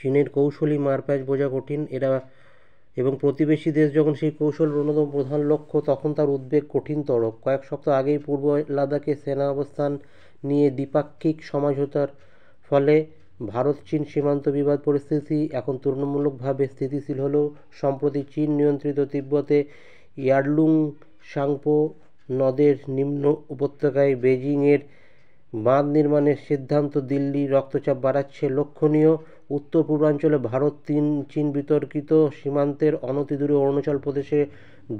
চীনের কৌশলী মারপ্যাঁচ বোঝা কঠিন এবং প্রতিবেশী দেশ যখন সেই কৌশলের অন্যতম প্রধান লক্ষ্য, তখন তার উদ্বেগ কঠিনতর। কয়েক সপ্তাহ আগেই পূর্ব লাদাখে সেনা অবস্থান নিয়ে দ্বিপাক্ষিক সমঝোতার ফলে ভারত চীন সীমান্ত বিবাদ পরিস্থিতি এখন তুলনামূলকভাবে স্থিতিশীল হলেও সম্প্রতি চীন নিয়ন্ত্রিত তিব্বতে ইয়ারলুং সাংপো নদের নিম্ন উপত্যকায় বেজিংয়ের বাঁধ নির্মাণের সিদ্ধান্ত দিল্লির রক্তচাপ বাড়াচ্ছে লক্ষণীয়। উত্তর পূর্বাঞ্চলে ভারত চীন বিতর্কিত সীমান্তের অনতিদূরে অরুণাচল প্রদেশে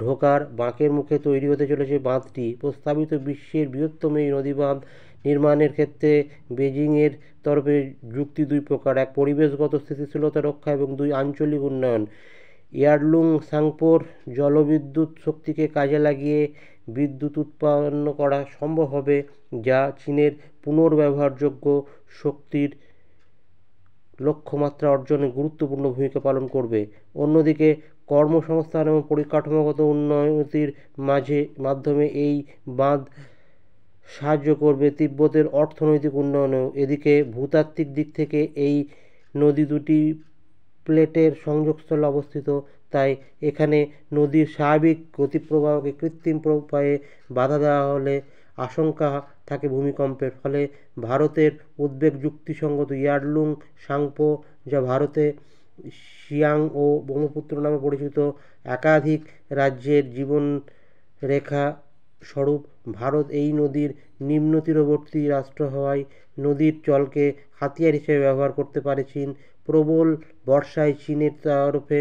ঢোকার বাঁকের মুখে তৈরি হতে চলেছে বাঁধটি। প্রস্তাবিত বিশ্বের বৃহত্তম এই নদীবাঁধ নির্মাণের ক্ষেত্রে বেজিংয়ের তরফে যুক্তি দুই প্রকার: এক, পরিবেশগত স্থিতিশীলতা রক্ষা এবং দুই, আঞ্চলিক উন্নয়ন। ইয়ারলুং সাংপোর জলবিদ্যুৎ শক্তিকে কাজে লাগিয়ে বিদ্যুৎ উৎপন্ন করা সম্ভব হবে, যা চীনের পুনর্ব্যবহারযোগ্য শক্তির লক্ষ্যমাত্রা অর্জনে গুরুত্বপূর্ণ ভূমিকা পালন করবে। অন্যদিকে কর্মসংস্থান এবং পরিকাঠামোগত উন্নতির মাধ্যমে এই বাঁধ সাহায্য করবে তিব্বতের অর্থনৈতিক উন্নয়নেও। এদিকে ভূতাত্ত্বিক দিক থেকে এই নদী দুটি প্লেটের সংযোগস্থলে অবস্থিত, তাই এখানে নদীর স্বাভাবিক গতিপ্রবাহকে কৃত্রিম উপায়ে বাধা দেওয়া হলে আশঙ্কা থাকে ভূমিকম্পের। ফলে ভারতের উদ্বেগ যুক্তিসঙ্গত। ইয়ারলুং সাংপো, যা ভারতে সিয়াং ও ব্রহ্মপুত্র নামে পরিচিত, একাধিক রাজ্যের জীবনরেখা স্বরূপ। ভারত এই নদীর নিম্ন তীরবর্তী রাষ্ট্র হওয়ায় নদীর জলকে হাতিয়ার হিসেবে ব্যবহার করতে পারে চীন। প্রবল বর্ষায় চীনের তরফে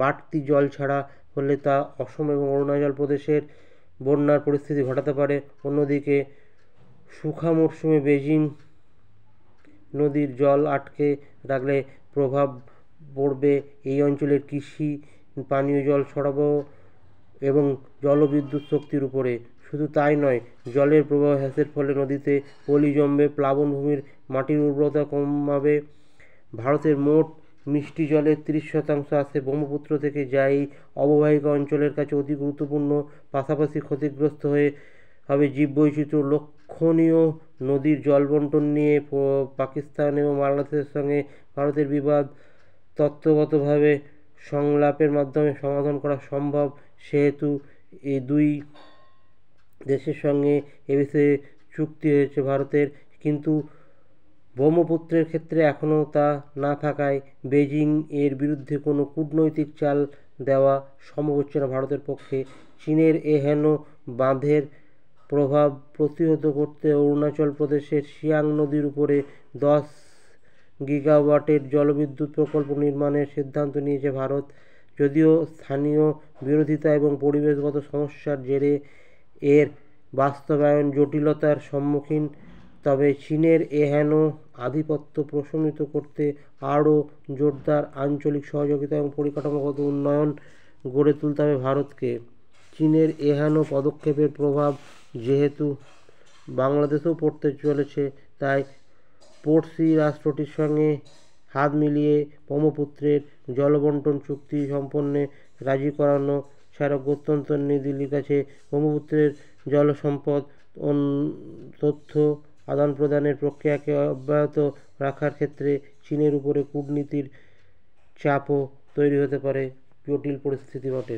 বাড়তি জল ছাড়া হলে তা অসম এবং অরুণাচল প্রদেশের বন্যার পরিস্থিতি ঘটাতে পারে। অন্যদিকে শুষ্ক মরশুমে বেজিং নদীর জল আটকে রাখলে প্রভাব পড়বে এই অঞ্চলের কৃষি, পানীয় জল সরবরাহ এবং জলবিদ্যুৎ শক্তির উপরে। শুধু তাই নয়, জলের প্রবাহ হ্রাসের ফলে নদীতে পলি জমবে, প্লাবনভূমির মাটির উর্বরতা কমাবে। ভারতের মোট মিষ্টি জলের 30% আসে ব্রহ্মপুত্র থেকে, যা এই অববাহিকা অঞ্চলের কাছে অতি গুরুত্বপূর্ণ। পাশাপাশি ক্ষতিগ্রস্ত হবে জীববৈচিত্র্য। লক্ষণীয়, নদীর জল বণ্টন নিয়ে পাকিস্তান এবং বাংলাদেশের সঙ্গে ভারতের বিবাদ তত্ত্বগতভাবে সংলাপের মাধ্যমে সমাধান করা সম্ভব, সেহেতু এই দুই দেশের সঙ্গে এ বিষয়ে চুক্তি হয়েছে ভারতের। কিন্তু ব্রহ্মপুত্রের ক্ষেত্রে এখনও তা না থাকায় বেজিং এর বিরুদ্ধে কোনো কূটনৈতিক চাল দেওয়া সম্ভব হচ্ছে না ভারতের পক্ষে। চীনের এহেন বাঁধের প্রভাব প্রতিহত করতে অরুণাচল প্রদেশের সিয়াং নদীর উপরে 10 গিগাওয়াটের জলবিদ্যুৎ প্রকল্প নির্মাণের সিদ্ধান্ত নিয়েছে ভারত। যদিও স্থানীয় বিরোধিতা এবং পরিবেশগত সমস্যার জেরে এর বাস্তবায়ন জটিলতার সম্মুখীন, তবে চীনের এহেন আধিপত্য প্রশমিত করতে আরও জোরদার আঞ্চলিক সহযোগিতা এবং পরিকাঠামোগত উন্নয়ন গড়ে তুলতে হবে ভারতকে। চীনের এহেন পদক্ষেপের প্রভাব যেহেতু বাংলাদেশেও পড়তে চলেছে, তাই পড়শি রাষ্ট্রটির সঙ্গে হাত মিলিয়ে ব্রহ্মপুত্রের জলবণ্টন চুক্তি সম্পন্নে রাজি করানো ছাড়া গত্যন্তর নেই দিল্লির কাছে। ব্রহ্মপুত্রের জলসম্পদ তথ্য আদান প্রদানের প্রক্রিয়াকে অব্যাহত রাখার ক্ষেত্রে চীনের উপরে কূটনীতির চাপও তৈরি হতে পারে। জটিল পরিস্থিতি বটে।